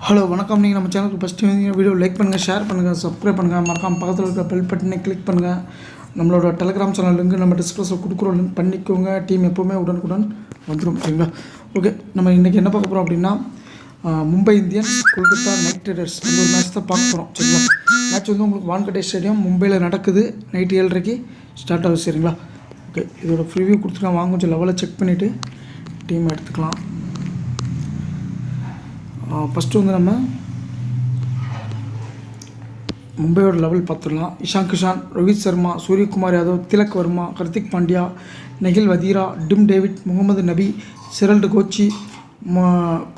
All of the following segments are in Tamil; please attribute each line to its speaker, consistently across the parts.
Speaker 1: ஹலோ வணக்கம். நீங்கள் நம்ம சேனலுக்கு ஃபஸ்ட்டு வீடியோ லைக் பண்ணுங்கள், ஷேர் பண்ணுங்கள், சப்ஸ்கிரைப் பண்ணுங்கள். மறக்காம பக்கத்தில் இருக்க பெல் பட்டனை கிளிக் பண்ணுங்கள். நம்மளோட டெலிகிராம் சேனல் லிங்க் நம்ம டிஸ்கிரிப்ஷனில் கொடுக்குறோம், லிங்க் பண்ணிக்கோங்க. டீம் எப்போவுமே உடனுக்குடன் வந்துடும், சரிங்களா? ஓகே, நம்ம இன்றைக்கி என்ன பார்க்க போகிறோம் அப்படின்னா, Mumbai Indians Kolkata night Riders இந்த ஒரு மேட்ச் தான் பார்க்க போகிறோம், சரிங்களா? மேட்ச் வந்து உங்களுக்கு வான்கடே ஸ்டேடியம் மும்பையில் நடக்குது. நைட்டு 7:30 ஸ்டார்ட் ஆகுது, சரிங்களா? ஓகே, இதோட ப்ரிவியூ கொடுத்துருக்காங்க. வாங்க கொஞ்சம் லெவலை செக் பண்ணிவிட்டு டீம் எடுத்துக்கலாம். ஃபஸ்ட்டு வந்து நம்ம மும்பையோட லெவல் பார்த்துடலாம். இஷான் கிஷான், ரோஹித் சர்மா, சூரியகுமார் யாதவ், திலக் வர்மா, ஹர்திக் பாண்டியா, நெகில் வதீரா, டிம் டேவிட், முகமது நபி, சிரல்டு கோச்சி,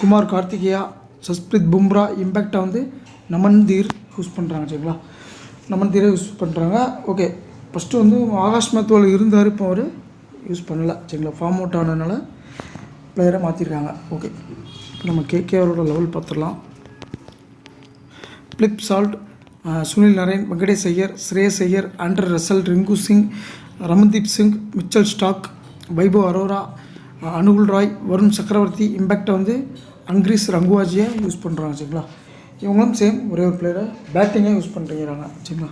Speaker 1: குமார் கார்த்திகேயா, சஸ்பிரித் பும்ரா. இம்பேக்டாக வந்து நமன்தீர் யூஸ் பண்ணுறாங்க, சரிங்களா? நமன்தீரை யூஸ் பண்ணுறாங்க. ஓகே, ஃபஸ்ட்டு வந்து ஆகாஷ் மேத்வால் இருந்தார், இப்போ அவர் யூஸ் பண்ணலை, சரிங்களா? ஃபார்ம் அவுட் ஆனதுனால பிளேயரை மாற்றிருக்காங்க. ஓகே, நம்ம கேகேஆரோட லெவல் பார்த்துடலாம். Phil Salt, Sunil Narine, Venkatesh Iyer, Shreyas Iyer, Andre Russell, Rinku Singh, Ramandeep Singh, Mitchell Starc, Vaibhav Arora, Anukul Roy, Varun Chakravarthy. இம்பேக்டை வந்து அங்கிரீஸ் ரங்குவாஜியை யூஸ் பண்ணுறாங்க, சரிங்களா? இவங்களும் சேம் ஒரே ஒரு பிளேயரை பேட்டிங்காக யூஸ் பண்ணுறாங்க, சரிங்களா?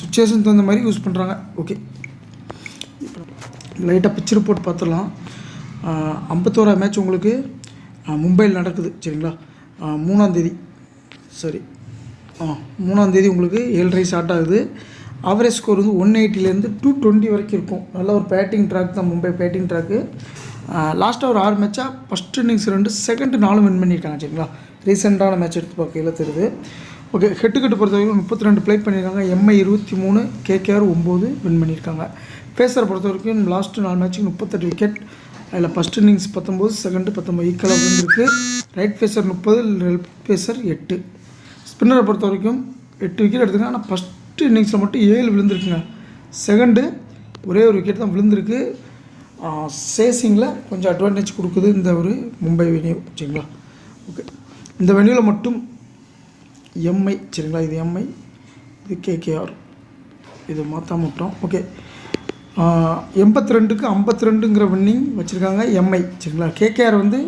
Speaker 1: சுச்சுவேஷன் தகுந்த மாதிரி யூஸ் பண்ணுறாங்க. ஓகே, லைட்டாக பிச் ரிப்போர்ட் பார்த்துடலாம். 51ஆம் மேட்ச் உங்களுக்கு மும்பையில் நடக்குது, சரிங்களா? 3ஆம் தேதி, சரி 3ஆம் தேதி உங்களுக்கு 7:30 ஸ்டார்ட் ஆகுது. ஆவரேஜ் ஸ்கோர் வந்து 180லேருந்து 220 வரைக்கும் இருக்கும். நல்ல ஒரு பேட்டிங் ட்ராக் தான் மும்பை பேட்டிங் ட்ராக்கு. லாஸ்ட்டாக ஒரு 6 மேட்சாக ஃபஸ்ட் இன்னிங்ஸ் 2, செகண்ட் 4 வின் பண்ணியிருக்காங்க, சரிங்களா? ரீசெண்டான மேட்ச் எடுத்து பார்க்கையில் தெரியுது. ஓகே, ஹெட்டுக்கட்டு பொறுத்த வரைக்கும் 32 ப்ளே பண்ணியிருக்காங்க. எம்ஐ 23, கேகேஆர் 9 வின் பண்ணியிருக்காங்க. பேசரை பொறுத்த வரைக்கும் லாஸ்ட்டு 4 மேட்ச்சுக்கு 38 விக்கெட். அதில் ஃபஸ்ட் இன்னிங்ஸ் 19, செகண்டு 19 ஈக்குவலாக விழுந்திருக்கு. Right pacer 30, left pacer 8. ஸ்பின்னரை பொறுத்த வரைக்கும் 8 விக்கெட் எடுத்துருக்காங்க. ஆனால் ஃபஸ்ட்டு இன்னிங்ஸில் மட்டும் 7 விழுந்திருக்குங்க. செகண்டு ஒரே ஒரு விக்கெட் தான் விழுந்திருக்கு. சேசிங்கில் கொஞ்சம் அட்வான்டேஜ் கொடுக்குது இந்த ஒரு மும்பை வெனியூ, சரிங்களா? ஓகே, இந்த வெனியூவில் மட்டும் எம்ஐ, சரிங்களா? இது எம்ஐ, இது கேகேஆர், இது மாற்ற மட்டும். ஓகே, 82க்கு 52ங்கிற வின்னிங் வச்சுருக்காங்க எம்ஐ, சரிங்களா? கேகேஆர் வந்து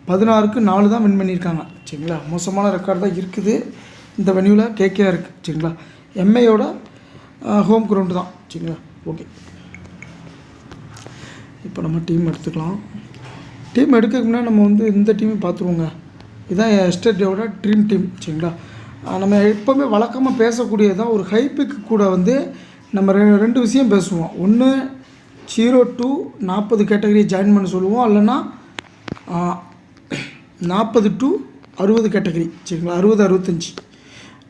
Speaker 1: 16க்கு 4 தான் வின் பண்ணியிருக்காங்க, சரிங்களா? மோசமான ரெக்கார்டு தான் இருக்குது இந்த வெனியூவில் கேகேஆருக்கு, சரிங்களா? எம்ஐயோட ஹோம் கிரவுண்டு தான், சரிங்களா? ஓகே, இப்போ நம்ம டீம் எடுத்துக்கலாம். டீம் எடுக்கிறதுக்கு முன்னாடி நம்ம வந்து இந்த டீமை பார்த்துருவோங்க. இதுதான் எஸ்டர்டேவோட ட்ரீம் டீம், சரிங்களா? நம்ம எப்போவுமே வழக்கமாக பேசக்கூடியதான். ஒரு ஹைப்புக்கு கூட வந்து நம்ம 2 விஷயம் பேசுவோம். ஒன்று 0 to 40 கேட்டகரி ஜாயின் பண்ண சொல்லுவோம், இல்லைன்னா 40 to 60 கேட்டகரி, சரிங்களா? 60, 65.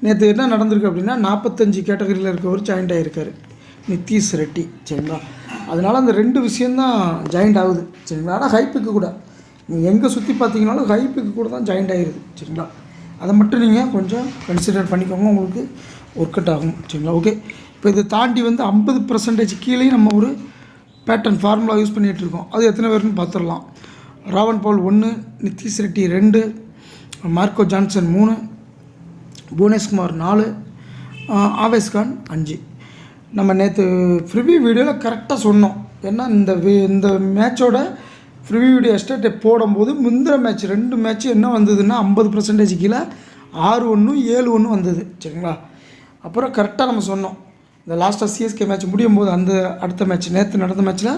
Speaker 1: நேற்று என்ன நடந்திருக்கு அப்படின்னா 45 கேட்டகரியில் இருக்கவர் ஜாயின்ட் ஆகியிருக்காரு, நித்தீஷ் ரெட்டி, சரிங்களா? அதனால் அந்த 2 விஷயந்தான் ஜாயின்ட் ஆகுது, சரிங்களா? ஆனால் ஹைப்புக்கு கூட நீங்கள் எங்கே சுற்றி பார்த்தீங்கன்னாலும் ஹைப்புக்கு கூட தான் ஜாயின்ட் ஆகிருது, சரிங்களா? அதை மட்டும் நீங்கள் கொஞ்சம் கன்சிடர் பண்ணிக்கோங்க, உங்களுக்கு ஒர்க் அவுட் ஆகும், சரிங்களா? ஓகே, இப்போ இதை தாண்டி வந்து 50% கீழேயும் நம்ம ஒரு பேட்டர்ன் ஃபார்முலா யூஸ் பண்ணிகிட்ருக்கோம். அது எத்தனை பேருன்னு பார்த்துடலாம். Rovman Powell 1, Nitish Reddy 2, Marco Jansen 3, Bhuvanesh Kumar 4, Avesh Khan 5. நம்ம நேற்று ப்ரிவியூ வீடியோவில் கரெக்டாக சொன்னோம். ஏன்னா இந்த மேட்சோட ப்ரிவியூ வீடியோ எஸ்டர்டே போடும்போது முந்திர மேட்ச் 2 மேட்ச் என்ன வந்ததுன்னா 50% கீழே 6-1, 7-1 வந்தது, சரிங்களா? அப்புறம் கரெக்டாக நம்ம சொன்னோம். இந்த லாஸ்ட்டாக சிஎஸ்கே மேட்ச் முடியும் போது அந்த அடுத்த மேட்ச் நேற்று நடந்த மேட்ச்சில்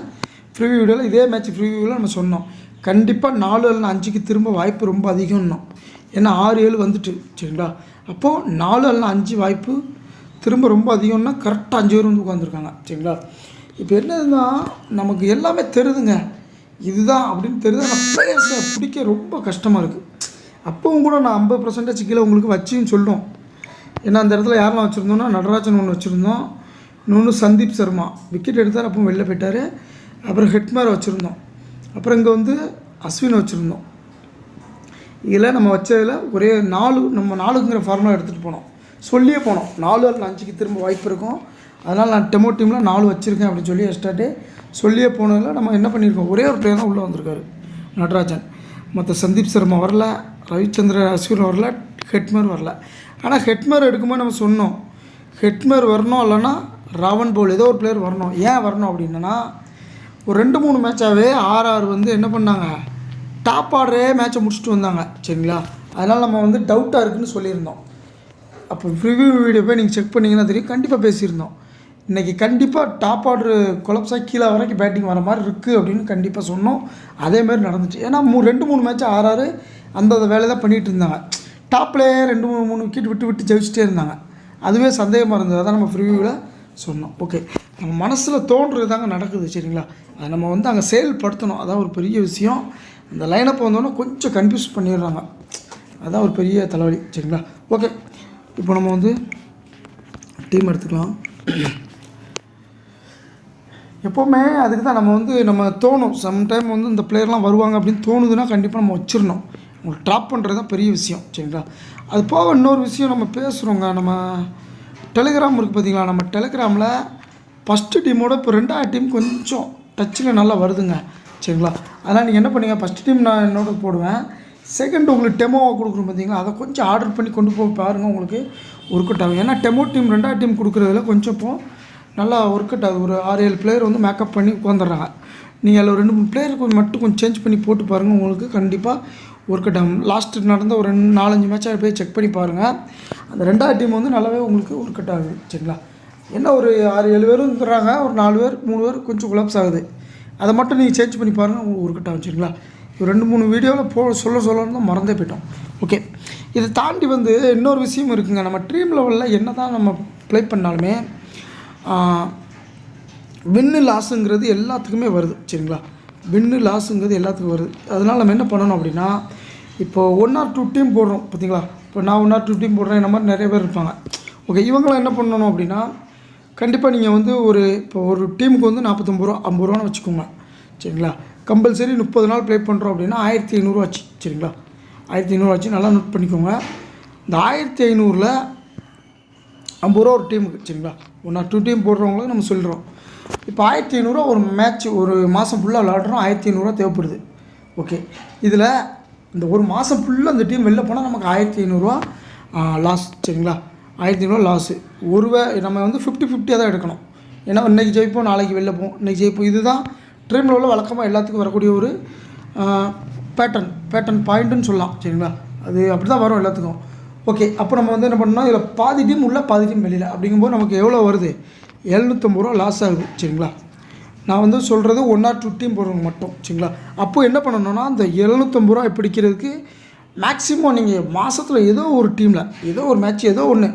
Speaker 1: ப்ரிவியூ வீடியோவில் இதே மேட்ச் ப்ரிவியூவில் நம்ம சொன்னோம். கண்டிப்பாக 4 இல்லைனா 5க்கு திரும்ப வாய்ப்பு ரொம்ப அதிகம்னோம். ஏன்னா 6-7 வந்துட்டு, சரிங்களா? அப்போது 4 இல்லைனா 5 வாய்ப்பு திரும்ப ரொம்ப அதிகம்னா கரெக்டாக 5 பேர் வந்து உட்காந்துருக்காங்க, சரிங்களா? இப்போ என்னதுன்னா நமக்கு எல்லாமே தெரியுதுங்க, இதுதான் அப்படின்னு தெரியுது. ஆனால் பிளேயர்ஸை பிடிக்க ரொம்ப கஷ்டமாக இருக்குது. அப்பவும் கூட நான் 50% கீழே உங்களுக்கு வச்சுன்னு சொல்லும். ஏன்னா அந்த இடத்துல யாரெல்லாம் வச்சுருந்தோம்னா நடராஜன் 1 வச்சுருந்தோம், இன்னொன்று சந்தீப் சர்மா விக்கெட் எடுத்தார், அப்போ வெளில போயிட்டார். அப்புறம் ஹெட்மேரை வச்சுருந்தோம், அப்புறம் இங்கே வந்து அஸ்வின் வச்சுருந்தோம். இதில் நம்ம வச்சதில் ஒரே 4 நம்ம 4ங்கிற ஃபார்முலா எடுத்துகிட்டு போனோம், சொல்லியே போனோம். 4 அல்ல 5க்கு திரும்ப வாய்ப்பு இருக்கும். அதனால் நான் டெமோ டீமில் 4 வச்சுருக்கேன் அப்படின்னு சொல்லி எஸ்டார்டே சொல்லியே போனதில் நம்ம என்ன பண்ணியிருக்கோம், ஒரே ஒரு பிளேயர் தான் உள்ளே வந்திருக்காரு, நடராஜன். மற்ற சந்தீப் சர்மா வரல, ரவிச்சந்திரன் அஸ்வின் வரல, ஹெட்மேர் வரல. ஆனால் ஹெட்மேர் எடுக்கும்போது நம்ம சொன்னோம், ஹெட்மேர் வரணும், இல்லைன்னா ராவன் பவுல் ஏதோ ஒரு பிளேயர் வரணும். ஏன் வரணும் அப்படின்னா ஒரு 2-3 மேட்சாகவே ஆர்ஆர் வந்து என்ன பண்ணாங்க, டாப் ஆர்டரே மேட்சை முடிச்சுட்டு வந்தாங்க, சரிங்களா? அதனால் நம்ம வந்து டவுட்டாக இருக்குதுன்னு சொல்லியிருந்தோம். அப்போ ரிவ்யூ வீடியோ போய் நீங்கள் செக் பண்ணிங்கன்னா தெரியும், கண்டிப்பாக பேசியிருந்தோம். இன்றைக்கி கண்டிப்பாக டாப் ஆர்டரு கொலப்ஸாக கீழே வரைக்கும் பேட்டிங் வர மாதிரி இருக்குது அப்படின்னு கண்டிப்பாக சொன்னோம். அதேமாதிரி நடந்துச்சு. ஏன்னா 2-3 மேட்ச் 6-6 அந்த வேலையை தான் பண்ணிகிட்டு இருந்தாங்க. டாப்லேயே 2-3 விக்கெட் விட்டு ஜெயிச்சிட்டே இருந்தாங்க. அதுவே சந்தேகமாக இருந்தது. அதான் நம்ம ரிவ்யூவில் சொன்னோம். ஓகே, நம்ம மனசில் தோன்றுறது தாங்க நடக்குது. சரிங்களா, அதை நம்ம வந்து அங்கே செயல்படுத்தணும். அதான் ஒரு பெரிய விஷயம். இந்த லைனப்பை வந்தோன்னா கொஞ்சம் கன்ஃபியூஸ் பண்ணிடுறாங்க. அதான் ஒரு பெரிய தலைவலி. சரிங்களா, ஓகே, இப்போ நம்ம வந்து டீம் எடுத்துக்கலாம். எப்போவுமே அதுக்கு தான் நம்ம தோணும். சம்டைம் வந்து இந்த பிளேயர்லாம் வருவாங்க அப்படின்னு தோணுதுன்னா கண்டிப்பாக நம்ம வச்சிடணும். உங்களுக்கு ட்ராப் பண்ணுறது தான் பெரிய விஷயம். சரிங்களா, அது போக இன்னொரு விஷயம் நம்ம பேசுகிறோங்க. நம்ம டெலிகிராம் இருக்குது பார்த்தீங்களா, நம்ம டெலிகிராமில் ஃபஸ்ட்டு டீமோட இப்போ 2வது டீம் கொஞ்சம் டச்சில் நல்லா வருதுங்க. சரிங்களா, அதனால் நீங்கள் என்ன பண்ணுங்கள், ஃபஸ்ட்டு டீம் நான் என்னோட போடுவேன். செகண்ட் உங்களுக்கு டெமோவாக கொடுக்குறோம் பார்த்தீங்களா, அதை கொஞ்சம் ஆர்டர் பண்ணி கொண்டு போய் பாருங்கள், உங்களுக்கு ஒர்க் அவுட் ஆகும். ஏன்னா டெமோ டீம் 2வது டீம் கொடுக்குறதுல கொஞ்சம் இப்போ நல்லா ஒர்க் அவுட் ஆகுது. ஒரு 6-7 பிளேயர் வந்து மேக்கப் பண்ணி உட்காந்துடுறாங்க. நீங்கள் அதில் 2-3 பிளேயருக்கு மட்டும் கொஞ்சம் சேஞ்ச் பண்ணி போட்டு பாருங்கள், உங்களுக்கு கண்டிப்பாக ஒர்க் அவுட் ஆகும். லாஸ்ட்டு நடந்த ஒரு 4-5 மேட்சாக போய் செக் பண்ணி பாருங்கள். அந்த 2வது டீம் வந்து நல்லாவே உங்களுக்கு ஒர்க் அவுட் ஆகுது. சரிங்களா, என்ன ஒரு 6-7 பேரும் இருக்கிறாங்க, ஒரு 4 பேர் 3 பேர் கொஞ்சம் குலாப்ஸ் ஆகுது. அதை மட்டும் நீங்கள் சேஞ்ச் பண்ணி பாருங்கள், உங்களுக்கு ஒர்க் அவுட் ஆகும். சரிங்களா, ஒரு 2-3 வீடியோவில் சொல்லணும்னு தான் மறந்தே போயிட்டோம். ஓகே, இதை தாண்டி வந்து இன்னொரு விஷயம் இருக்குங்க. நம்ம ட்ரீம் லெவலில் என்ன தான் நம்ம ப்ளே பண்ணாலுமே வின்னு லாஸுங்கிறது எல்லாத்துக்குமே வருது. சரிங்களா, வின்னு லாஸுங்கிறது எல்லாத்துக்கும் வருது. அதனால் நம்ம என்ன பண்ணணும் அப்படின்னா, இப்போது 1 or 2 டீம் போடுறோம் பார்த்தீங்களா. இப்போ நான் 1 or 2 டீம் போடுறேன், இந்த மாதிரி நிறைய பேர் இருப்பாங்க. ஓகே, இவங்களாம் என்ன பண்ணணும் அப்படின்னா, கண்டிப்பாக நீங்கள் வந்து இப்போ ஒரு டீமுக்கு வந்து 49 ரூபா 50 ரூபான்னு வச்சுக்கோங்க. சரிங்களா, கம்பல்சரி 30 நாள் ப்ளே பண்ணுறோம் அப்படின்னா 1500 ஆச்சு. சரிங்களா, 1500 ஆச்சு, நல்லா நோட் பண்ணிக்கோங்க. இந்த 1500ல் 50 ரூபா ஒரு டீமுக்கு. சரிங்களா, 1 or 2 டீம் போடுறவங்களுக்கு நம்ம சொல்கிறோம். இப்போ 1500 ஒரு மேட்ச் ஒரு மாதம் ஃபுல்லாக விளாட்றோம், 1500 தேவைப்படுது. ஓகே, இதில் இந்த ஒரு மாதம் ஃபுல்லாக அந்த டீம் வெளில போனால் நமக்கு 1500 லாஸ். சரிங்களா, 1500 லாஸு. நம்ம வந்து 50-50 தான் எடுக்கணும். ஏன்னா இன்றைக்கி ஜெயிப்போம், நாளைக்கு வெளில போவோம், இன்றைக்கி ஜெயிப்போம். இதுதான் ட்ரீமில் உள்ள வழக்கமாக எல்லாத்துக்கும் வரக்கூடிய ஒரு பேட்டர்ன் பாயிண்ட்டுன்னு சொல்லலாம். சரிங்களா, அது அப்படி தான் வரும் எல்லாத்துக்கும். ஓகே, அப்போ நம்ம வந்து என்ன பண்ணோம், இதில் பாதி டீம் உள்ள பாதி டீம் வெளியில். அப்படிங்கும்போது நமக்கு எவ்வளோ வருது, 750 ரூபா லாஸ் ஆகுது. சரிங்களா, நான் வந்து சொல்கிறது 1 or 2 டீம் போடுறவங்க மட்டும். சரிங்களா, அப்போது என்ன பண்ணணும்னா, அந்த 750 ரூபா பிடிக்கிறதுக்கு மேக்ஸிமம் நீங்கள் மாதத்தில் ஏதோ ஒரு டீமில் ஏதோ ஒரு மேட்ச் ஏதோ ஒன்று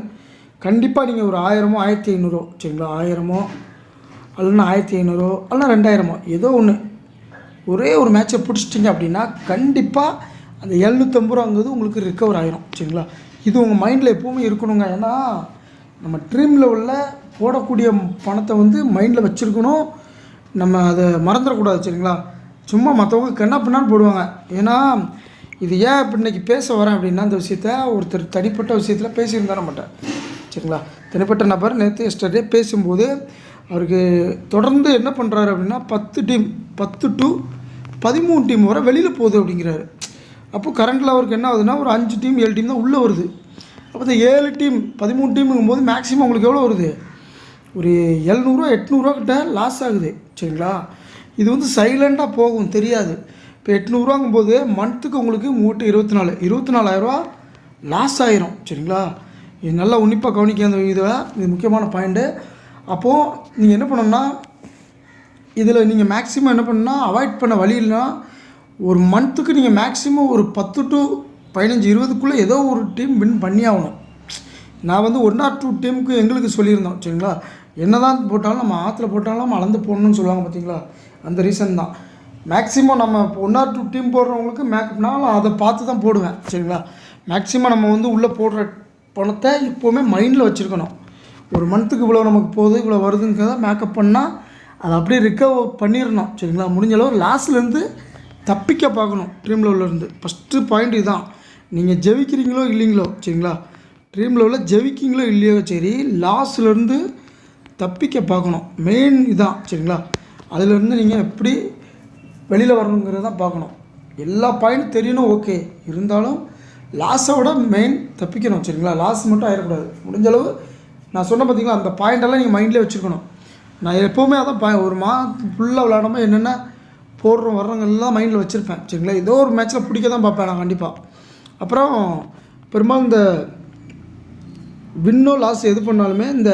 Speaker 1: கண்டிப்பாக நீங்கள் ஒரு 1000 1500. சரிங்களா, 1000 அல்லனா 1500 அல்லனா 2000 ஏதோ ஒன்று ஒரே ஒரு மேட்ச்சை பிடிச்சிட்டிங்க அப்படின்னா கண்டிப்பாக அந்த 750 ரூபாங்கிறது உங்களுக்கு ரிக்கவர் ஆகிரும். சரிங்களா, இது உங்கள் மைண்டில் எப்போவுமே இருக்கணுங்க. ஏன்னா நம்ம ட்ரீம் லெவலில் போடக்கூடிய பணத்தை வந்து மைண்டில் வச்சுருக்கணும். நம்ம அதை மறந்துடக்கூடாது. சரிங்களா, சும்மா மற்றவங்க கண்ணா பின்னான்னு போடுவாங்க. ஏன்னா இது ஏன் இப்போ இன்றைக்கி பேச வரேன் அப்படின்னா, இந்த விஷயத்த ஒருத்தர் தனிப்பட்ட விஷயத்தில் பேசியிருந்தார மாட்டேன். சரிங்களா, தனிப்பட்ட நபர் நேற்று எஸ்டர்டே பேசும்போது அவருக்கு தொடர்ந்து என்ன பண்ணுறாரு அப்படின்னா 10 டீம் 10 to 13 டீம் வரை வெளியில் போகுது அப்படிங்கிறாரு. அப்போது கரண்டில் அவருக்கு என்ன ஆகுதுன்னா ஒரு 5 டீம் 7 டீம் தான் உள்ளே வருது. அப்போ இந்த 7 டீம் 13 டீமுங்கும்போது மேக்ஸிமம் உங்களுக்கு எவ்வளோ வருது, ஒரு 700 800 கிட்ட லாஸ் ஆகுது. சரிங்களா, இது வந்து சைலண்ட்டாக போகும், தெரியாது. இப்போ 800 மந்த்துக்கு உங்களுக்கு 24,000 லாஸ் ஆகிரும். சரிங்களா, இது நல்லா உன்னிப்பாக கவனிக்க அந்த இது முக்கியமான பாயிண்ட்டு. அப்போது நீங்கள் என்ன பண்ணணும்னா, இதில் நீங்கள் மேக்ஸிமம் என்ன பண்ணணும்னா அவாய்ட் பண்ண வழி இல்லைன்னா ஒரு மந்த்துக்கு நீங்கள் மேக்ஸிமம் ஒரு 10 to 15 20க்குள்ளே ஏதோ ஒரு டீம் வின் பண்ணி ஆகணும். நான் வந்து 1 or 2 டீமுக்கு எங்களுக்கு சொல்லியிருந்தோம். சரிங்களா, என்ன தான் போட்டாலும் நம்ம ஆற்றுல போட்டாலும் அளந்து போடணும்னு சொல்லுவாங்க பார்த்தீங்களா, அந்த ரீசன் தான். மேக்ஸிமம் நம்ம 1 or 2 டீம் போடுறவங்களுக்கு மேக்கப்னாலும் அதை பார்த்து தான் போடுவேன். சரிங்களா, மேக்ஸிமம் நம்ம வந்து உள்ளே போடுற பணத்தை எப்போவுமே மைண்டில் வச்சுருக்கணும். ஒரு மந்த்துக்கு இவ்வளோ நமக்கு போகுது, இவ்வளோ வருதுங்கிறத மேக்கப் பண்ணால் அதை அப்படியே ரிக்கவர் பண்ணிடணும். சரிங்களா, முடிஞ்சளவு லாஸ்ட்லேருந்து தப்பிக்க பார்க்கணும். ட்ரீம் லெவலிருந்து ஃபஸ்ட்டு பாயிண்ட் இதுதான். நீங்கள் ஜெயிக்கிறீங்களோ இல்லைங்களோ, சரிங்களா, ட்ரீம் லெவலில் ஜெயிக்கிங்களோ இல்லையோ சரி, லாஸ்ட்லேருந்து தப்பிக்க பார்க்கணும். மெயின் இதுதான். சரிங்களா, அதிலேருந்து நீங்கள் எப்படி வெளியில் வரணுங்கிறத தான் பார்க்கணும். எல்லா பாயிண்ட்டும் தெரியணும், ஓகே, இருந்தாலும் லாஸோட மெயின் தப்பிக்கணும். சரிங்களா, லாஸ் மட்டும் ஆகிடக்கூடாது. முடிஞ்சளவு நான் சொன்ன பார்த்தீங்களா, அந்த பாயிண்டெல்லாம் நீங்கள் மைண்ட்லேயே வச்சுருக்கணும். நான் எப்போவுமே அதான் ஒரு ஃபுல்லாக விளையாடாமல் என்னென்ன போடுறோம் வர்றவங்க எல்லாம் மைண்டில் வச்சுருப்பேன். சரிங்களா, ஏதோ ஒரு மேட்ச்சில் பிடிக்க தான் பார்ப்பேன் நான் கண்டிப்பாக. அப்புறம் பெரும்பாலும் இந்த வின்னோ லாஸ் எது பண்ணாலுமே இந்த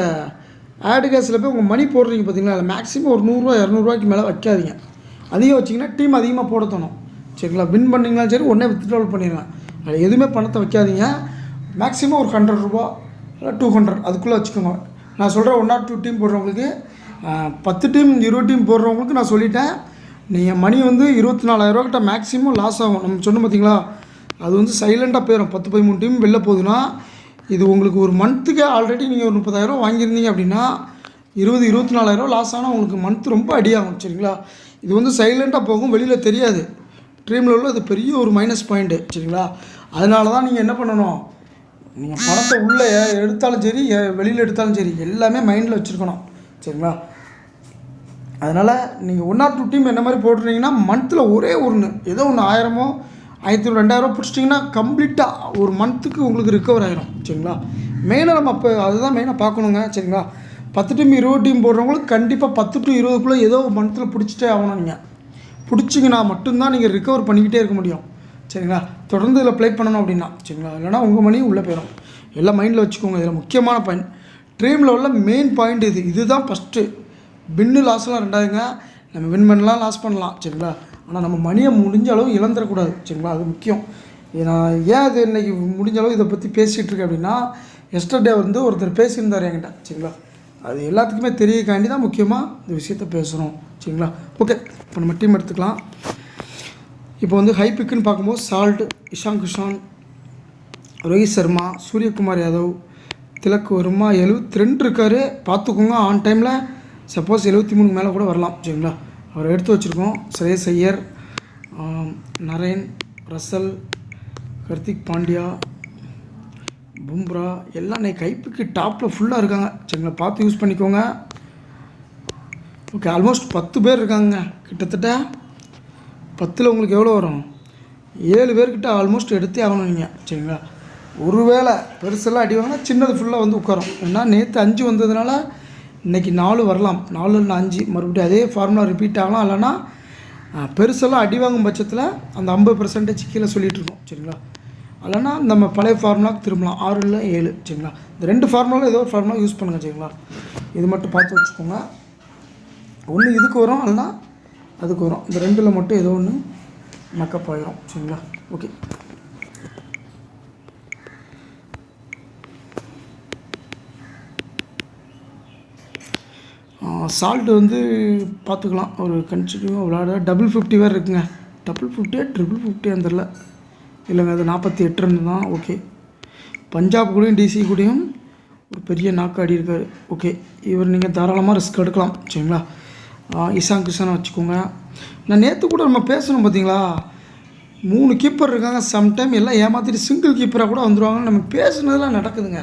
Speaker 1: ஆடு கேஸில் போய் உங்கள் மணி போடுறீங்க பார்த்தீங்களா, அதில் மேக்ஸிமம் ஒரு 100 200 மேலே வைக்காதீங்க. அதிகம் வச்சிங்கன்னா டீம் அதிகமாக போட தோணும். சரிங்களா, வின் பண்ணிங்களாலும் சரி உடனே வித்ட்ராவல் பண்ணிடலாம். அதில் எதுவுமே பணத்தை வைக்காதீங்க. மேக்ஸிமம் ஒரு 100 ரூபா இல்லை 200 அதுக்குள்ளே வச்சுக்கோங்க. நான் சொல்கிறேன் 1 or 2 டீம் போடுறவங்களுக்கு 10 டீம் 20 டீம் போடுறவங்களுக்கு நான் சொல்லிட்டேன். நீங்கள் மணி வந்து 24,000 கிட்ட மேக்ஸிமம் லாஸ் ஆகும். நம்ம சொன்னோம் பார்த்தீங்களா, அது வந்து சைலண்ட்டாக போயிடும். 10-13 டீம் வெளில போகுதுன்னா இது உங்களுக்கு ஒரு மந்த்துக்கு ஆல்ரெடி நீங்கள் ஒரு 30,000 வாங்கியிருந்தீங்க அப்படின்னா 24,000 லாஸ் ஆனால் உங்களுக்கு மந்த் ரொம்ப அடியாகும். சரிங்களா, இது வந்து சைலண்ட்டாக போகும், வெளியில் தெரியாது. ட்ரீமில் உள்ள அது பெரிய ஒரு மைனஸ் பாயிண்ட்டு. சரிங்களா, அதனால தான் நீங்கள் என்ன பண்ணணும், நீங்கள் பணத்தை உள்ளே எடுத்தாலும் சரி வெளியில் எடுத்தாலும் சரி எல்லாமே மைண்டில் வச்சுருக்கணும். சரிங்களா, அதனால் நீங்கள் 1 or 2 டீம் என்ன மாதிரி போட்டுருந்தீங்கன்னா மந்த்தில் ஒரே ஒன்று ஏதோ ஒன்று 1000 2,000 பிடிச்சிட்டிங்கன்னா கம்ப்ளீட்டாக ஒரு மந்த்துக்கு உங்களுக்கு ரிக்கவர் ஆகிடும். சரிங்களா, மெயினாக நம்ம அப்போ அதுதான் மெயினாக பார்க்கணுங்க. சரிங்களா, 10 டீம் 20 டீம் போடுறவங்களுக்கு கண்டிப்பாக 10 to 20 ஏதோ மந்த்தில் பிடிச்சிட்டே ஆகணும். நீங்கள் பிடிச்சிங்கன்னா மட்டும்தான் நீங்கள் ரிக்கவர் பண்ணிக்கிட்டே இருக்க முடியும். சரிங்களா, தொடர்ந்து இதில் ப்ளே பண்ணணும் அப்படின்னா. சரிங்களா, இல்லைனா உங்கள் மணி உள்ளே போயிடும். எல்லாம் மைண்டில் வச்சுக்கோங்க. இதில் முக்கியமான பாயிண்ட் ட்ரீமில் உள்ள மெயின் பாயிண்ட் இதுதான் ஃபஸ்ட்டு. வின்னு லாஸ்லாம் ரெண்டாவதுங்க. நம்ம வின் பண்ணலாம் லாஸ் பண்ணலாம். சரிங்களா, ஆனால் நம்ம மணியை முடிஞ்ச அளவு இழந்துடக்கூடாது. சரிங்களா, அது முக்கியம். நான் ஏன் அது இன்றைக்கி முடிஞ்ச அளவு இதை பற்றி பேசிகிட்டு இருக்கேன் அப்படின்னா, எஸ்டர்டே வந்து ஒருத்தர் பேசியிருந்தார் என்கிட்ட. சரிங்களா, அது எல்லாத்துக்குமே தெரியக்காண்டி தான் முக்கியமாக இந்த விஷயத்த பேசுகிறோம். சரிங்களா, ஓகே. இப்போ நம்ம டீம் எடுத்துக்கலாம். இப்போ வந்து ஹை பிக்குன்னு பார்க்கும்போது சால்ட், இஷான் கிஷான், ரோஹித் சர்மா, சூரியகுமார் யாதவ், திலக் வர்மா 72 இருக்கார். பார்த்துக்கோங்க, ஆன் டைமில் சப்போஸ் 73 மேலே கூட வரலாம். சரிங்களா, அவரை எடுத்து வச்சுருக்கோம். ஸ்ரேயஸ் ஐயர், நரேன், ரசல், ஹர்திக் பாண்டியா, பும்ரா எல்லாம் இன்னைக்கு கைப்புக்கு டாப்பில் ஃபுல்லாக இருக்காங்க. சரிங்களா, பார்த்து யூஸ் பண்ணிக்கோங்க. ஓகே, ஆல்மோஸ்ட் 10 பேர் இருக்காங்க. கிட்டத்தட்ட 10ல் உங்களுக்கு எவ்வளோ வரும், 7 பேர்கிட்ட ஆல்மோஸ்ட் எடுத்தே ஆகணும் நீங்கள். சரிங்களா, ஒருவேளை பெருசெல்லாம் அடி வாங்கினா சின்னது ஃபுல்லாக வந்து உட்காரும். ஏன்னா நேற்று 5 வந்ததுனால இன்றைக்கி 4 வரலாம். 4 இல்லை 5 மறுபடியும் அதே ஃபார்முலா ரிப்பீட் ஆகலாம். இல்லைனா பெருசெல்லாம் அடி வாங்கும் பட்சத்தில் அந்த 50% கீழே சொல்லிகிட்ருக்கோம். சரிங்களா, இல்லைனா நம்ம பழைய ஃபார்முலாவுக்கு திரும்பலாம். 6 இல்லை 7. சரிங்களா, இந்த 2 ஃபார்முலாவில் ஏதோ ஒரு ஃபார்முலா யூஸ் பண்ணுங்கள். சரிங்களா, இது மட்டும் பார்த்து வச்சுக்கோங்க. ஒன்று இதுக்கு வரும், இல்லைனா அதுக்கு வரும். இந்த 2ல் மட்டும் ஏதோ ஒன்று மேக்கப் ஆகிரும். சரிங்களா, ஓகே. சால்ட்டு வந்து பார்த்துக்கலாம். ஒரு கன்சிடியூவாக விளையாட டபுள் 50 வேறு இருக்குங்க. டபுள் 50 ட்ரிபிள் 50 தெரில. இல்லைங்க, அது 48 ரன் தான். ஓகே, பஞ்சாப் கூடயும் டிசி கூடயும் ஒரு பெரிய நாக்கு ஆடி இருக்கார். ஓகே, இவர் நீங்கள் தாராளமாக ரிஸ்க் எடுக்கலாம். சரிங்களா, இஷான் கிஷானை வச்சுக்கோங்க. நான் நேற்று கூட நம்ம பேசணும் பார்த்தீங்களா, 3 கீப்பர் இருக்காங்க. சம்டைம் எல்லாம் ஏமாற்றிட்டு சிங்கிள் கீப்பராக கூட வந்துடுவாங்க. நம்ம பேசுனதெல்லாம் நடக்குதுங்க.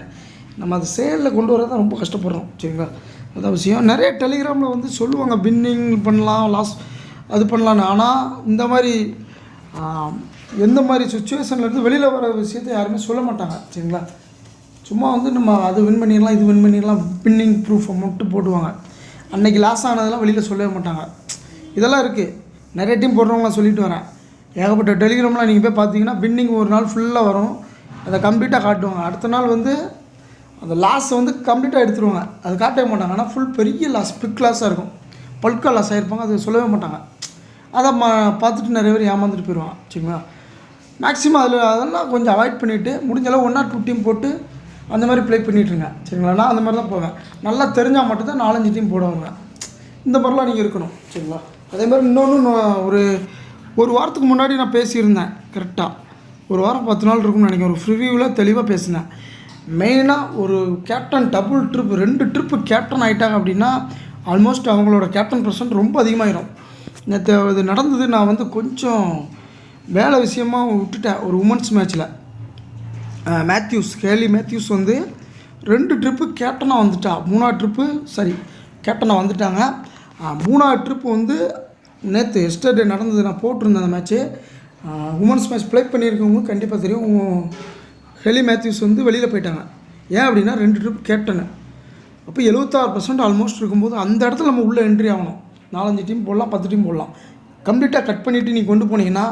Speaker 1: நம்ம அதை செயலில் கொண்டு வர தான் ரொம்ப கஷ்டப்படுறோம். சரிங்களா, அதான் விஷயம். நிறைய டெலிகிராமில் வந்து சொல்லுவாங்க வின்னிங் பண்ணலாம், லாஸ் அது பண்ணலான்னு. ஆனால் இந்த மாதிரி எந்த மாதிரி சுச்சுவேஷன்லேருந்து வெளியில் வர விஷயத்தை யாருமே சொல்ல மாட்டாங்க. சரிங்களா, சும்மா வந்து நம்ம அது வின் பண்ணிடலாம் இது வின் பண்ணிடலாம் வின்னிங் ப்ரூஃபை மட்டும் போடுவாங்க. அன்றைக்கி லாஸ் ஆனதெல்லாம் வெளியில் சொல்லவே மாட்டாங்க. இதெல்லாம் இருக்குது. நிறைய டீம் போடுறவங்களாம் சொல்லிட்டு வரேன். ஏகப்பட்ட டெலிகிராம்லாம் நீங்கள் போய் பார்த்தீங்கன்னா வின்னிங் ஒரு நாள் ஃபுல்லாக வரும். அதை கம்ப்ளீட்டாக காட்டுவாங்க. அடுத்த நாள் வந்து அந்த லாஸை வந்து கம்ப்ளீட்டாக எடுத்துருவாங்க. அது காட்டவே மாட்டாங்க. ஆனால் ஃபுல் பெரிய லாஸ், பிக் லாஸாக இருக்கும். பல்காக லாஸ் ஆகிருப்பாங்க. அது சொல்லவே மாட்டாங்க. அதை பார்த்துட்டு நிறைய பேர் ஏமாந்துட்டு போயிடுவாங்க. சரிங்களா, மேக்ஸிமம் அதெல்லாம் கொஞ்சம் அவாய்ட் பண்ணிவிட்டு முடிஞ்சளவு 1 or 2 டீம் போட்டு அந்த மாதிரி ப்ளே பண்ணிகிட்ருங்க. சரிங்களா, நான் அந்த மாதிரி தான் போவேன். நல்லா தெரிஞ்சால் மட்டும்தான் 4-5 டீம் போட வருவேன். இந்த மாதிரிலாம் நீங்கள் இருக்கணும். சரிங்களா, அதே மாதிரி இன்னொன்று ஒரு வாரத்துக்கு முன்னாடி நான் பேசியிருந்தேன். கரெக்டாக ஒரு வாரம் 10 நாள் இருக்கும்னு நினைக்கிறேன். ஒரு ரிவ்யூவில் தெளிவாக பேசினேன். மெயினாக ஒரு captain double trip 2 trip captain ஆகிட்டாங்க அப்படின்னா ஆல்மோஸ்ட் அவங்களோட கேப்டன் பர்சன்ட் ரொம்ப அதிகமாகிடும். நேற்று இது நடந்தது. நான் வந்து கொஞ்சம் வேலை விஷயமாக விட்டுட்டேன். ஒரு உமன்ஸ் மேட்ச்சில் ஹேலி மேத்யூஸ் வந்து 2 ட்ரிப்பு கேப்டனாக வந்துட்டா. 3ஆவது ட்ரிப்பு கேப்டனாக வந்துட்டாங்க. 3ஆவது ட்ரிப்பு வந்து நேற்று எஸ்டர்டே நடந்தது. நான் போட்டிருந்தேன் அந்த மேட்ச்சு. உமன்ஸ் மேட்ச் ப்ளே பண்ணியிருக்கவங்க கண்டிப்பாக தெரியும். ஹேலி மேத்யூஸ் வந்து வெளியில் போயிட்டாங்க. ஏன் அப்படின்னா 2 ட்ரிப் கேப்டனு. அப்போ 76% ஆல்மோஸ்ட் இருக்கும்போது அந்த இடத்துல நம்ம உள்ளே என்ட்ரி ஆகணும். 4-5 டீம் போடலாம், 10 டீம் போடலாம். கம்ப்ளீட்டாக கட் பண்ணிவிட்டு நீங்கள் கொண்டு போனீங்கன்னா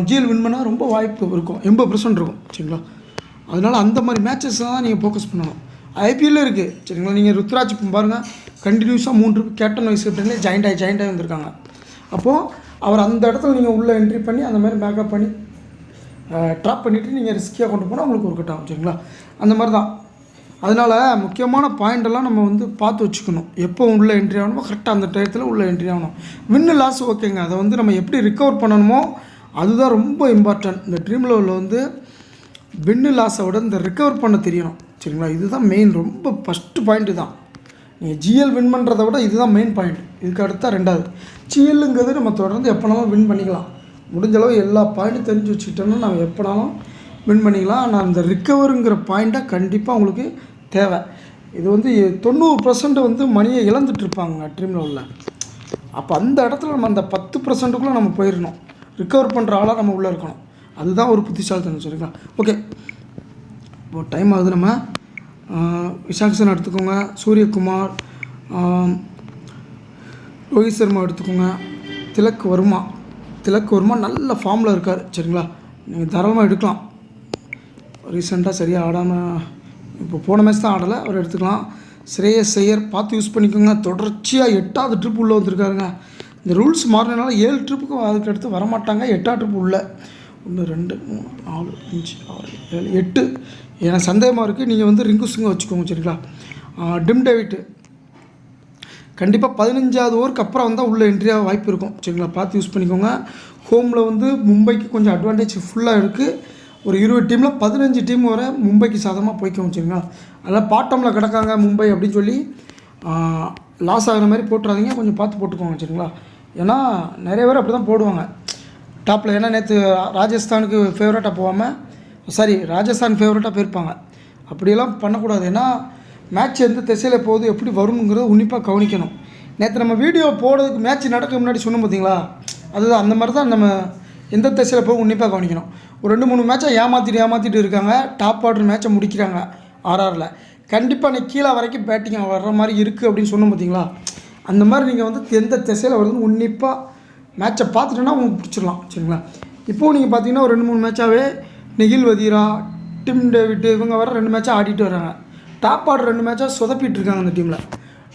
Speaker 1: ஜிஎல் வின் பண்ணால் ரொம்ப வாய்ப்பு இருக்கும், 80% இருக்கும் சரிங்களா. அதனால் அந்த மாதிரி மேட்சஸ் தான் நீங்கள் ஃபோக்கஸ் பண்ணணும். ஐபிஎல்ல இருக்குது சரிங்களா. நீங்கள் ருத்ராஜ் பாருங்கள், கண்டினியூஸாக 3 கேப்டன் வைஸ் கேப்டன்லேயே ஜாயிண்ட் ஆகி வந்திருக்காங்க. அப்போது அவர் அந்த இடத்துல நீங்கள் உள்ளே என்ட்ரி பண்ணி அந்த மாதிரி பேக்கப் பண்ணி ட்ராப் பண்ணிவிட்டு நீங்கள் ரிஸ்கியாக கொண்டு போனால் உங்களுக்கு ஒர்க் அவுட் ஆகும் சரிங்களா. அந்த மாதிரி தான். அதனால் முக்கியமான பாயிண்டெல்லாம் நம்ம வந்து பார்த்து வச்சுக்கணும். எப்போ உள்ளே என்ட்ரி ஆகணுமோ கரெக்டாக அந்த டயத்தில் உள்ளே என்ட்ரி ஆகணும். வின்னு லாஸ் ஓகேங்க, அதை வந்து நம்ம எப்படி ரிகவர் பண்ணணுமோ அதுதான் ரொம்ப இம்பார்ட்டன்ட். இந்த ட்ரீம் லெவலில் வந்து வின்னு லாஸை விட இந்த ரிகவர் பண்ண தெரியணும் சரிங்களா. இதுதான் மெயின், ரொம்ப ஃபஸ்ட்டு பாயிண்ட்டு தான். நீங்கள் ஜிஎல் வின் பண்ணுறதை விட இதுதான் மெயின் பாயிண்ட். இதுக்கு அடுத்தா 2வது ஜிஎல்லுங்கிறது நம்ம தொடர்ந்து எப்போனாலும் வின் பண்ணிக்கலாம். முடிஞ்சளவு எல்லா பாயிண்ட்டும் தெரிஞ்சு வச்சுக்கிட்டோம்னா நம்ம எப்போனாலும் வின் பண்ணிக்கலாம். ஆனால் அந்த ரிகவருங்கிற பாயிண்ட்டை கண்டிப்பாக உங்களுக்கு தேவை. இது வந்து 90% வந்து மணியை இழந்துட்டுருப்பாங்க ட்ரீம் லெவலில். அப்போ அந்த இடத்துல நம்ம அந்த 10%க்குள்ளே நம்ம போயிடணும். ரிகவர் பண்ணுற ஆளாக நம்ம உள்ளே இருக்கணும். அதுதான் ஒரு புத்திசாலித்தனம் சரிங்களா. ஓகே, இப்போ டைம் ஆகுது. நம்ம விஷாக்சன் எடுத்துக்கோங்க, சூரியகுமார், ரோஹித் சர்மா எடுத்துக்கோங்க, திலக் வர்மா நல்ல ஃபார்மில் இருக்கார் சரிங்களா. நீங்கள் தாராளமாக எடுக்கலாம். ரீசெண்டாக சரியாக ஆடாமல், இப்போ போன மேட்ச் தான் ஆடலை, அவர் எடுத்துக்கலாம். ஸ்ரேயஸ் ஐயர் பார்த்து யூஸ் பண்ணிக்கோங்க. தொடர்ச்சியாக 8வது ட்ரிப் உள்ளே வந்திருக்காருங்க. இந்த ரூல்ஸ் மாறினால 7 ட்ரிப்புக்கும் அதுக்கு அடுத்து வரமாட்டாங்க. 8வது ட்ரிப் உள்ள 1 2 3 4 5 6 7 8 எனக்கு சந்தேகமாக இருக்குது. நீங்கள் வந்து ரிங்கு சிங்கை வச்சுக்கோங்க சரிங்களா. டிம் டேவிட் கண்டிப்பாக 15வது ஓவருக்கு அப்புறம் வந்தால் உள்ள என்ட்ரியாக வாய்ப்பு இருக்கும் சரிங்களா. பார்த்து யூஸ் பண்ணிக்கோங்க. ஹோமில் வந்து மும்பைக்கு கொஞ்சம் அட்வான்டேஜ் ஃபுல்லாக இருக்குது. ஒரு 20 டீமில் 15 டீம் வரை மும்பைக்கு சாதகமாக போய்க்கோங்க சரிங்களா. அதனால் பாட்டமில் கிடக்காங்க மும்பை அப்படின்னு சொல்லி லாஸ் ஆகிற மாதிரி போட்டுறாதீங்க, கொஞ்சம் பார்த்து போட்டுக்கோங்க சரிங்களா. ஏன்னா நிறைய பேர் அப்படி தான் போடுவாங்க டாப்பில். ஏன்னா நேற்று ராஜஸ்தானுக்கு ஃபேவரட்டாக போகாமல் ராஜஸ்தான் ஃபேவரட்டாக போயிருப்பாங்க. அப்படியெல்லாம் பண்ணக்கூடாது. ஏன்னா மேட்ச் எந்த திசையில் போகுது, எப்படி வருங்கிறத உன்னிப்பாக கவனிக்கணும். நேற்று நம்ம வீடியோ போடுறதுக்கு மேட்ச் நடக்க முன்னாடி சொன்னோம் பார்த்தீங்களா, அதுதான் அந்த மாதிரி தான். நம்ம எந்த திசையில் போக உன்னிப்பாக கவனிக்கணும். ஒரு 2-3 மேட்சை ஏமாற்றிட்டு இருக்காங்க. டாப் ஆர்டர் மேட்சை முடிக்கிறாங்க ஆர்ஆரில். கண்டிப்பாக அன்றைக்கி கீழே வரைக்கும் பேட்டிங் வர்ற மாதிரி இருக்குது அப்படின்னு சொன்னோம் பார்த்தீங்களா. அந்த மாதிரி நீங்கள் வந்து எந்த திசையில் வருதுன்னு உன்னிப்பாக மேட்சை பார்த்துட்டோன்னா உங்களுக்கு பிடிச்சிடலாம் சரிங்களா. இப்போது நீங்கள் பார்த்தீங்கன்னா ஒரு 2-3 மேட்சாகவே நிகில் வதீரா, டிம் டேவிட் இவங்க வர 2 மேட்சாக ஆடிட்டு வராங்க. டாப் ஆர்டர் 2 மேட்சாக சொதப்பிட்டு இருக்காங்க அந்த டீமில்.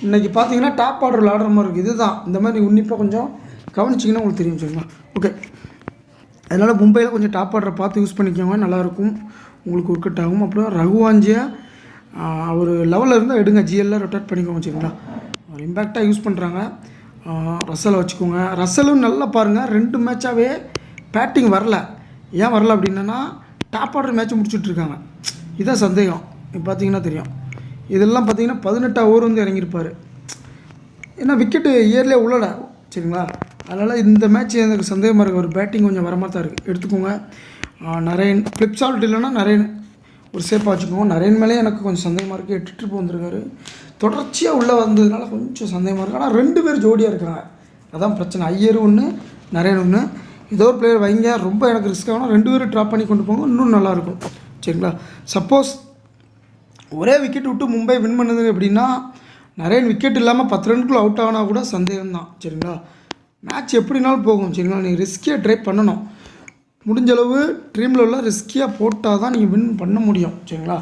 Speaker 1: இன்றைக்கி பார்த்தீங்கன்னா டாப் ஆர்டர் விளாடுற மாதிரி இருக்குது. இதுதான் இந்த மாதிரி உன்னிப்பாக கொஞ்சம் கவனிச்சிங்கன்னா உங்களுக்கு தெரியும் சரிங்களா. ஓகே, அதனால் மும்பையில் கொஞ்சம் டாப் ஆர்டரை பார்த்து யூஸ் பண்ணிக்கோங்க, நல்லாயிருக்கும், உங்களுக்கு ஒர்க் அவுட் ஆகும். அப்புறம் ரகுவாஞ்சியா அவர் லெவலில் இருந்தால் எடுங்க, ஜிஎல்ல ரொட்டேட் பண்ணிக்கோங்க சரிங்களா. அவர் இம்பேக்டாக யூஸ் பண்ணுறாங்க. ரசலை வச்சுக்கோங்க. ரசலும் நல்லா பாருங்கள், 2 மேட்சாகவே பேட்டிங் வரல. ஏன் வரல அப்படின்னா டாப் ஆர்டர் மேட்ச் முடிச்சுட்ருக்காங்க. இதுதான் சந்தேகம். இப்போ பார்த்தீங்கன்னா தெரியும். இதெல்லாம் பார்த்தீங்கன்னா 18 ஓவர் வந்து இறங்கியிருப்பார். ஏன்னா விக்கெட்டு இயர்லேயே உள்ளட சரிங்களா. அதனால் இந்த மேட்ச் எனக்கு சந்தேகமாக இருக்குது. ஒரு பேட்டிங் கொஞ்சம் வரமாக தான் இருக்குது, எடுத்துக்கோங்க. நரேன் ஃப்ளிப்சால்ட் இல்லைன்னா நரேன் ஒரு சேஃபாக வச்சுக்கோங்க. நரேன் மேலே எனக்கு கொஞ்சம் சந்தேகமாக இருக்குது. 8 ட்ரிப் வந்திருக்காரு. தொடர்ச்சியாக உள்ளே வந்ததுனால கொஞ்சம் சந்தேகமாக இருக்குது. ஆனால் 2 பேர் ஜோடியாக இருக்காங்க, அதான் பிரச்சனை. ஐயர் ஒன்று, நரேன் ஒன்று. ஏதோ ஒரு பிளேயர் வைங்க, ரொம்ப எனக்கு ரிஸ்க் ஆகணும். 2 பேரும் ட்ராப் பண்ணி கொண்டு போங்க, இன்னும் நல்லாயிருக்கும் சரிங்களா. சப்போஸ் ஒரே விக்கெட் விட்டு மும்பை வின் பண்ணுது அப்படின்னா நிறைய விக்கெட் இல்லாமல் 10 ரன்குள்ளே அவுட் ஆகினா கூட சந்தேகம் தான் சரிங்களா. மேட்ச் எப்படினாலும் போகும் சரிங்களா. நீங்கள் ரிஸ்கியாக ட்ரை பண்ணணும். முடிஞ்சளவு ட்ரீமில் உள்ள ரிஸ்கியாக போட்டால் தான் நீங்கள் வின் பண்ண முடியும் சரிங்களா.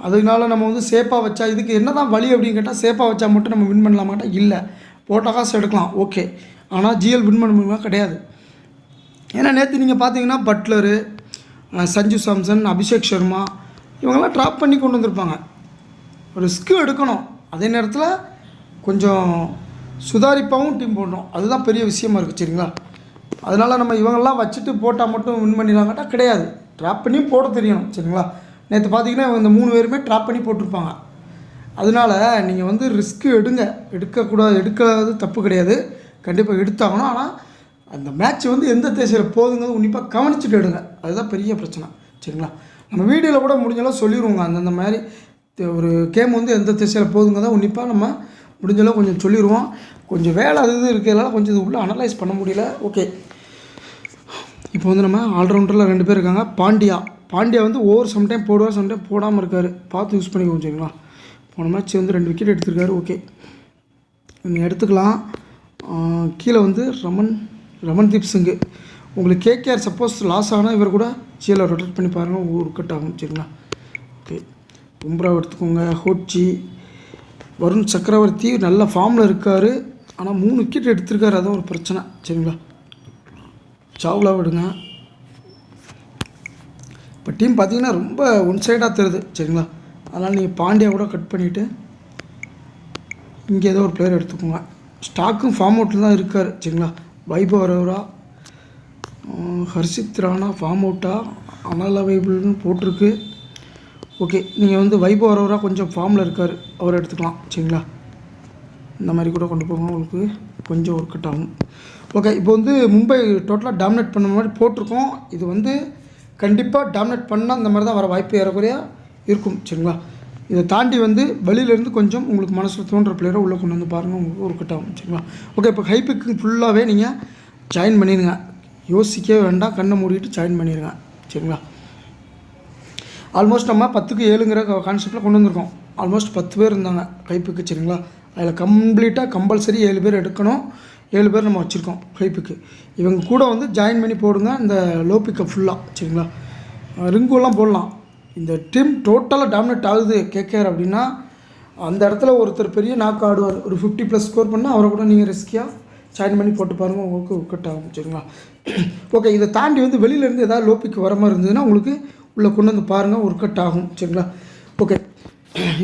Speaker 1: அதனால நம்ம வந்து சேஃபாக வச்சா இதுக்கு என்ன தான் வழி அப்படின்னு கேட்டால், சேஃபாக வச்சா மட்டும் நம்ம வின் பண்ணலாமாட்டா இல்லை, போட்ட காசு எடுக்கலாம் ஓகே. ஆனால் ஜிஎல் வின் பண்ண முடியுமா கிடையாது. ஏன்னா நேற்று நீங்கள் பார்த்தீங்கன்னா பட்லரு, சஞ்சு சாம்சன், அபிஷேக் சர்மா இவங்கெல்லாம் ட்ராப் பண்ணி கொண்டு வந்திருப்பாங்க. ரிஸ்க்கு எடுக்கணும், அதே நேரத்தில் கொஞ்சம் சுதாரிப்பாகவும் டீம் போடணும். அதுதான் பெரிய விஷயமா இருக்குது சரிங்களா. அதனால் நம்ம இவங்கெல்லாம் வச்சுட்டு போட்டால் மட்டும் வின் பண்ணிடலாங்கட்டா கிடையாது, ட்ராப் பண்ணியும் போட தெரியணும் சரிங்களா. நேற்று பார்த்தீங்கன்னா இந்த 3 பேருமே ட்ராப் பண்ணி போட்டிருப்பாங்க. அதனால் நீங்கள் வந்து ரிஸ்க்கு எடுக்காது தப்பு கிடையாது, கண்டிப்பாக எடுத்தாகணும். ஆனால் அந்த மேட்ச் வந்து எந்த திசையில் போகுதுங்கிறது உன்னிப்பாக கவனிச்சுட்டு எடுங்க, அதுதான் பெரிய பிரச்சனை சரிங்களா. நம்ம வீடியோவில் கூட முடிஞ்சளவு சொல்லிடுவோங்க, அந்தந்த மாதிரி ஒரு கேம் வந்து எந்த திசையில் போகுதுங்கிறத உன்னிப்பாக நம்ம முடிஞ்சளவு கொஞ்சம் சொல்லிடுவோம். கொஞ்சம் வேலை அது இது இருக்கிறதுனால கொஞ்சம் இது உள்ளே அனலைஸ் பண்ண முடியல. ஓகே, இப்போ வந்து நம்ம ஆல்ரவுண்டரில் 2 பேர் இருக்காங்க. பாண்டியா வந்து ஓவர் சம்டைம் போடுவார், சம்டைம் போடாமல் இருக்கார், பார்த்து யூஸ் பண்ணிக்கோங்க சரிங்களா. போன மேட்ச் வந்து 2 விக்கெட் எடுத்திருக்காரு. ஓகே, நீங்கள் எடுத்துக்கலாம். கீழே வந்து ரமன்தீப் சிங்கு உங்களுக்கு கேகேஆர் சப்போஸ் லாஸ் ஆனால் இவர் கூட கீழே ரொட்டேட் பண்ணி பாருங்கள் ஒர்க் அவுட் ஆகும் சரிங்களா. ஓகே, பும்ரா எடுத்துக்கோங்க. ஹோட்சி, வருண் சக்கரவர்த்தி நல்ல ஃபார்மில் இருக்கார், ஆனால் 3 விக்கெட் எடுத்திருக்காரு, அதான் ஒரு பிரச்சனை சரிங்களா. சாவ்லா விடுங்க. இப்போ டீம் பார்த்தீங்கன்னா ரொம்ப ஒன் சைடாக தருது சரிங்களா. அதனால் நீங்கள் பாண்டியா கூட கட் பண்ணிவிட்டு இங்கே ஏதோ ஒரு பிளேயர் எடுத்துக்கோங்க. ஸ்டாக்கும் ஃபார்ம் அவுட்டில் தான் இருக்கார் சரிங்களா. வைபவ் அரோரா, ஹர்ஷித் ராணா ஃபார்ம் அவுட்டாக அனலவைபிள்னு போட்டிருக்கு. ஓகே, நீங்கள் வந்து வைபவ் அரோரா கொஞ்சம் ஃபார்மில் இருக்கார், அவர் எடுத்துக்கலாம் சரிங்களா. இந்த மாதிரி கூட கொண்டு போங்க, உங்களுக்கு கொஞ்சம் ஒர்க் அவுட் ஆகும். ஓகே, இப்போ வந்து மும்பை டோட்டலாக டாமினேட் பண்ண மாதிரி போட்டிருக்கோம். இது வந்து கண்டிப்பாக டாமினேட் பண்ணால் இந்த மாதிரி தான் வர வாய்ப்பு ஏறக்குறையா இருக்கும் சரிங்களா. இதை தாண்டி வந்து வெளியிலேருந்து கொஞ்சம் உங்களுக்கு மனசில் தோன்ற பிளேயரை உள்ளே கொண்டு வந்து பாருங்கள், உங்களுக்கு ஒர்க் அவுட் ஆகும் சரிங்களா. ஓகே, இப்போ ஹைபிக்கு ஃபுல்லாகவே நீங்கள் ஜாயின் பண்ணிடுங்க, யோசிக்கவே வேண்டாம், கண்ணை மூடிட்டு ஜாயின் பண்ணிடுங்க சரிங்களா. ஆல்மோஸ்ட் நம்ம 10க்கு 7ங்கிற கான்செப்டில் கொண்டு வந்திருக்கோம். ஆல்மோஸ்ட் 10 பேர் இருந்தாங்க ஹைப்புக்கு சரிங்களா. அதில் கம்ப்ளீட்டாக கம்பல்சரி 7 பேர் எடுக்கணும். 7 பேர் நம்ம வச்சுருக்கோம் ஹைப்புக்கு. இவங்க கூட வந்து ஜாயின் பண்ணி போடுங்க இந்த லோ பிக்கை ஃபுல்லாக சரிங்களா. ரிங்குலாம் போடலாம். இந்த டீம் டோட்டலாக டாமினேட் ஆகுது கேகேஆர் அப்படின்னா அந்த இடத்துல ஒருத்தர் பெரிய நாக் ஆடுவார், ஒரு 50+ ஸ்கோர் பண்ணால் அவரை கூட நீங்கள் ரிஸ்கியாக ஜாயின் பண்ணி போட்டு பாருங்கள், உங்களுக்கு ஒர்க் அவுட் ஆகும் சரிங்களா. ஓகே, இதை தாண்டி வந்து வெளியிலேருந்து ஏதாவது லோ பிக் வர மாதிரி இருந்ததுன்னா உங்களுக்கு உள்ளே கொண்டு வந்து பாருங்கள், ஒர்க் அவுட் ஆகும் சரிங்களா. ஓகே,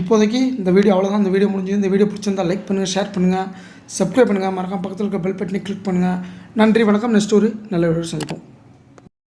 Speaker 1: இப்போதைக்கு இந்த வீடியோ அவ்வளோதான். இந்த வீடியோ முடிஞ்சது. இந்த வீடியோ பிடிச்சிருந்தால் லைக் பண்ணுங்கள், ஷேர் பண்ணுங்கள், சப்ஸ்கிரைப் பண்ணுங்கள், மறக்காம பக்கத்தில் இருக்க பெல் பட்டனை கிளிக் பண்ணுங்கள். நன்றி, வணக்கம். நெக்ஸ்ட் ஒரு நல்ல வீடியோ சந்திப்போம்.